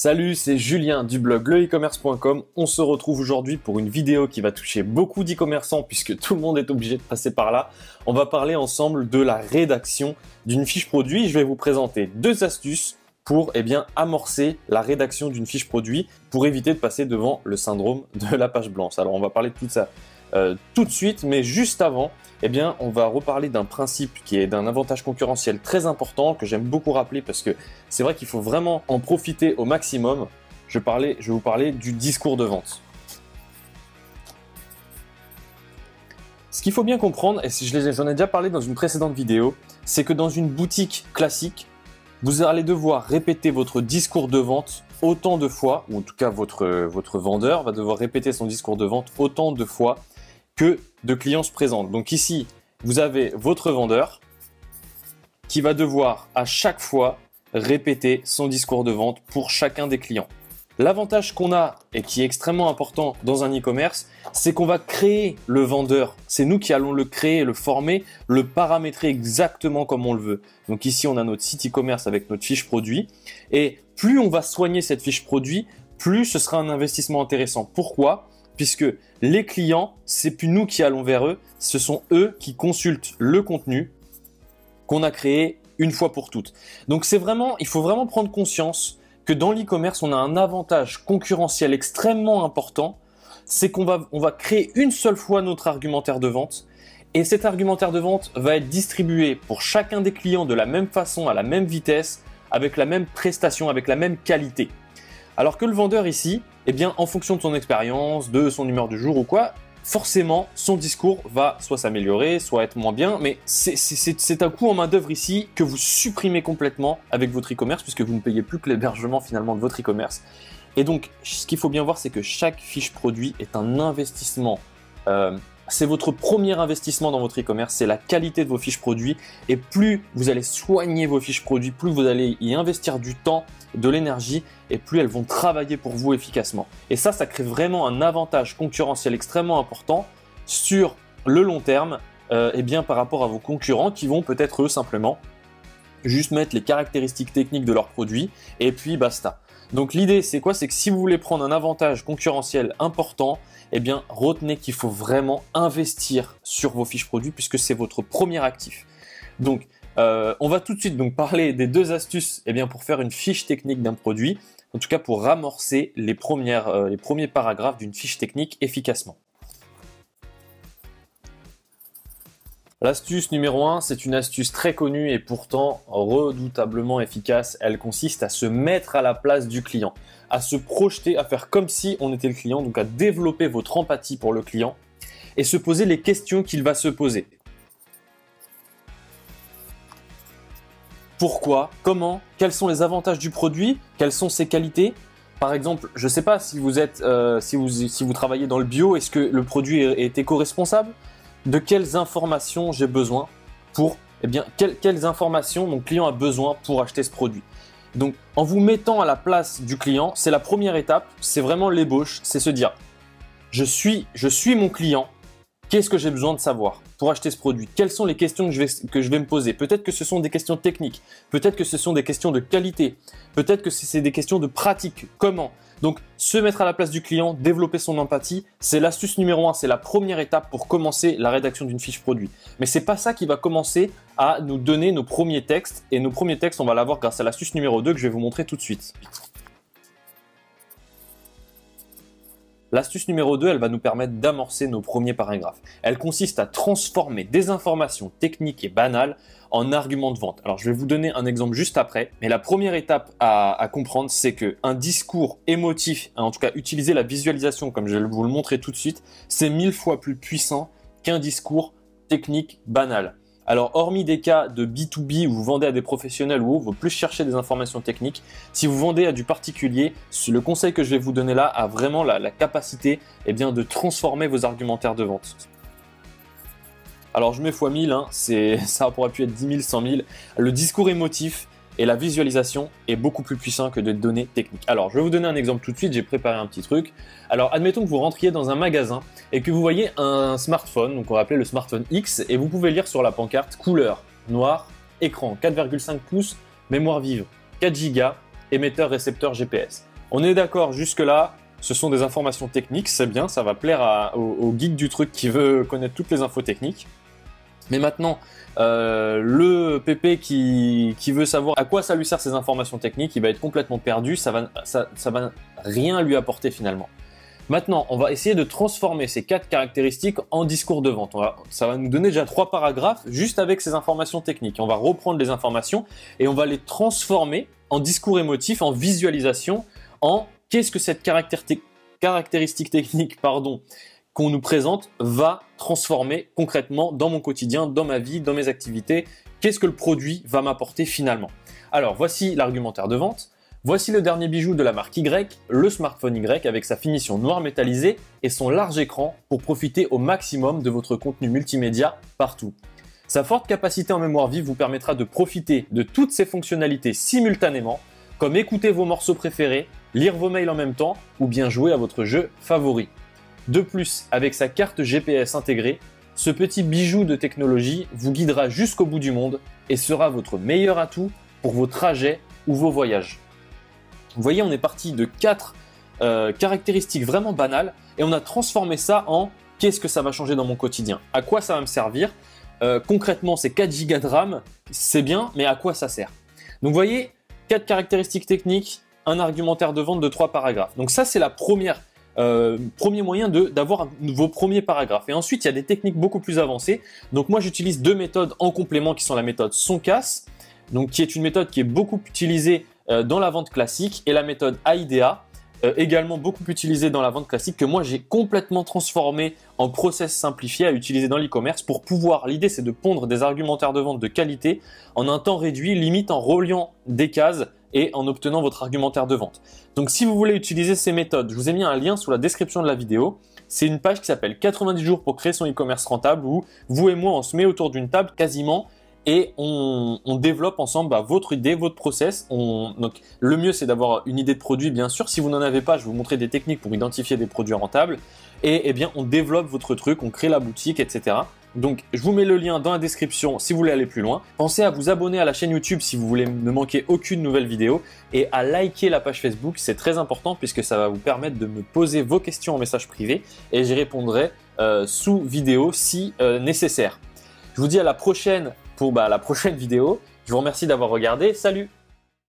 Salut, c'est Julien du blog le-e-commerce.com. On se retrouve aujourd'hui pour une vidéo qui va toucher beaucoup d'e-commerçants puisque tout le monde est obligé de passer par là. On va parler ensemble de la rédaction d'une fiche produit. Je vais vous présenter deux astuces pour amorcer la rédaction d'une fiche produit pour éviter de passer devant le syndrome de la page blanche. Alors on va parler de tout ça tout de suite, mais juste avant, on va reparler d'un principe qui est d'un avantage concurrentiel très important que j'aime beaucoup rappeler parce que c'est vrai qu'il faut vraiment en profiter au maximum. Je vais vous parler du discours de vente. Ce qu'il faut bien comprendre, et j'en ai déjà parlé dans une précédente vidéo, c'est que dans une boutique classique, vous allez devoir répéter votre discours de vente autant de fois, ou en tout cas votre vendeur va devoir répéter son discours de vente autant de fois que de clients se présentent. Donc ici, vous avez votre vendeur qui va devoir à chaque fois répéter son discours de vente pour chacun des clients. L'avantage qu'on a et qui est extrêmement important dans un e-commerce, c'est qu'on va créer le vendeur. C'est nous qui allons le créer, le former, le paramétrer exactement comme on le veut. Donc ici, on a notre site e-commerce avec notre fiche produit. Et plus on va soigner cette fiche produit, plus ce sera un investissement intéressant. Pourquoi ? Puisque les clients, c'est plus nous qui allons vers eux, ce sont eux qui consultent le contenu qu'on a créé une fois pour toutes. Donc il faut vraiment prendre conscience que dans l'e-commerce, on a un avantage concurrentiel extrêmement important, c'est qu'on va créer une seule fois notre argumentaire de vente et cet argumentaire de vente va être distribué pour chacun des clients de la même façon, à la même vitesse, avec la même prestation, avec la même qualité. Alors que le vendeur ici, en fonction de son expérience, de son humeur du jour ou quoi, forcément, son discours va soit s'améliorer, soit être moins bien, mais c'est un coût en main d'œuvre ici que vous supprimez complètement avec votre e-commerce puisque vous ne payez plus que l'hébergement finalement de votre e-commerce. Et donc, ce qu'il faut bien voir, c'est que chaque fiche produit est un investissement. C'est votre premier investissement dans votre e-commerce, c'est la qualité de vos fiches produits. Et plus vous allez soigner vos fiches produits, plus vous allez y investir du temps, de l'énergie, et plus elles vont travailler pour vous efficacement. Et ça crée vraiment un avantage concurrentiel extrêmement important sur le long terme, par rapport à vos concurrents qui vont peut-être eux simplement juste mettre les caractéristiques techniques de leurs produits et puis basta. Donc l'idée c'est quoi? C'est que si vous voulez prendre un avantage concurrentiel important, retenez qu'il faut vraiment investir sur vos fiches produits puisque c'est votre premier actif. Donc on va tout de suite parler des deux astuces pour faire une fiche technique d'un produit, en tout cas pour ramorcer les premiers paragraphes d'une fiche technique efficacement. L'astuce numéro 1, c'est une astuce très connue et pourtant redoutablement efficace. Elle consiste à se mettre à la place du client, à se projeter, à faire comme si on était le client, donc à développer votre empathie pour le client et se poser les questions qu'il va se poser. Pourquoi? Comment? Quels sont les avantages du produit? Quelles sont ses qualités? Par exemple, je ne sais pas si vous travaillez dans le bio, est-ce que le produit est éco-responsable? De quelles informations j'ai besoin pour, quelles informations mon client a besoin pour acheter ce produit. Donc, en vous mettant à la place du client, c'est la première étape, c'est vraiment l'ébauche, c'est se dire, je suis mon client, qu'est-ce que j'ai besoin de savoir pour acheter ce produit? Quelles sont les questions que je vais me poser? Peut-être que ce sont des questions techniques, peut-être que ce sont des questions de qualité, peut-être que c'est des questions de pratique, comment? Donc, se mettre à la place du client, développer son empathie, c'est l'astuce numéro 1, c'est la première étape pour commencer la rédaction d'une fiche produit. Mais c'est pas ça qui va commencer à nous donner nos premiers textes. Et nos premiers textes, on va l'avoir grâce à l'astuce numéro 2 que je vais vous montrer tout de suite. L'astuce numéro 2, elle va nous permettre d'amorcer nos premiers paragraphes. Elle consiste à transformer des informations techniques et banales en arguments de vente. Alors, je vais vous donner un exemple juste après, mais la première étape à comprendre, c'est qu'un discours émotif, en tout cas utiliser la visualisation comme je vais vous le montrer tout de suite, c'est 1000 fois plus puissant qu'un discours technique banal. Alors, hormis des cas de B2B où vous vendez à des professionnels ou vous plus chercher des informations techniques, si vous vendez à du particulier, le conseil que je vais vous donner là a vraiment la capacité de transformer vos argumentaires de vente. Alors, je mets x 1000, ça pourrait pu être 10 000, 100 000. Le discours émotif et la visualisation est beaucoup plus puissant que des données techniques. Alors, je vais vous donner un exemple tout de suite, j'ai préparé un petit truc. Alors, admettons que vous rentriez dans un magasin et que vous voyez un smartphone, donc on va appeler le smartphone X, et vous pouvez lire sur la pancarte couleur, noir, écran, 4,5 pouces, mémoire vive, 4 Go, émetteur récepteur GPS. On est d'accord jusque-là, ce sont des informations techniques, c'est bien, ça va plaire au geek du truc qui veut connaître toutes les infos techniques. Mais maintenant, le PP qui veut savoir à quoi ça lui sert ces informations techniques, il va être complètement perdu, ça va rien lui apporter finalement. Maintenant, on va essayer de transformer ces 4 caractéristiques en discours de vente. Ça va nous donner déjà 3 paragraphes juste avec ces informations techniques. On va reprendre les informations et on va les transformer en discours émotif, en visualisation, en qu'est-ce que cette caractéristique technique qu'on nous présente va transformer concrètement dans mon quotidien, dans ma vie, dans mes activités. Qu'est-ce que le produit va m'apporter finalement? Alors, voici l'argumentaire de vente. Voici le dernier bijou de la marque Y, le smartphone Y avec sa finition noire métallisée et son large écran pour profiter au maximum de votre contenu multimédia partout. Sa forte capacité en mémoire vive vous permettra de profiter de toutes ces fonctionnalités simultanément, comme écouter vos morceaux préférés, lire vos mails en même temps ou bien jouer à votre jeu favori. De plus, avec sa carte GPS intégrée, ce petit bijou de technologie vous guidera jusqu'au bout du monde et sera votre meilleur atout pour vos trajets ou vos voyages. Vous voyez, on est parti de 4 caractéristiques vraiment banales et on a transformé ça en qu'est-ce que ça va changer dans mon quotidien? À quoi ça va me servir? Concrètement, c'est 4 Go de RAM, c'est bien, mais à quoi ça sert? Donc vous voyez, 4 caractéristiques techniques, un argumentaire de vente de 3 paragraphes. Donc ça, c'est la premier moyen d'avoir vos premiers paragraphes. Et ensuite, il y a des techniques beaucoup plus avancées. Donc moi, j'utilise 2 méthodes en complément qui sont la méthode Soncas, donc qui est une méthode qui est beaucoup utilisée dans la vente classique, et la méthode AIDA, également beaucoup utilisée dans la vente classique, que moi j'ai complètement transformé en process simplifié à utiliser dans l'e-commerce pour pouvoir, l'idée c'est de pondre des argumentaires de vente de qualité en un temps réduit, limite en reliant des cases et en obtenant votre argumentaire de vente. Donc si vous voulez utiliser ces méthodes, je vous ai mis un lien sous la description de la vidéo. C'est une page qui s'appelle 90 jours pour créer son e-commerce rentable, où vous et moi on se met autour d'une table quasiment et on développe ensemble votre idée, votre process. Donc, le mieux, c'est d'avoir une idée de produit, bien sûr. Si vous n'en avez pas, je vais vous montrer des techniques pour identifier des produits rentables. Et eh bien, on développe votre truc, on crée la boutique, etc. Donc, je vous mets le lien dans la description si vous voulez aller plus loin. Pensez à vous abonner à la chaîne YouTube si vous voulez ne manquer aucune nouvelle vidéo et à liker la page Facebook. C'est très important puisque ça va vous permettre de me poser vos questions en message privé et j'y répondrai sous vidéo si nécessaire. Je vous dis à la prochaine pour la prochaine vidéo. Je vous remercie d'avoir regardé. Salut!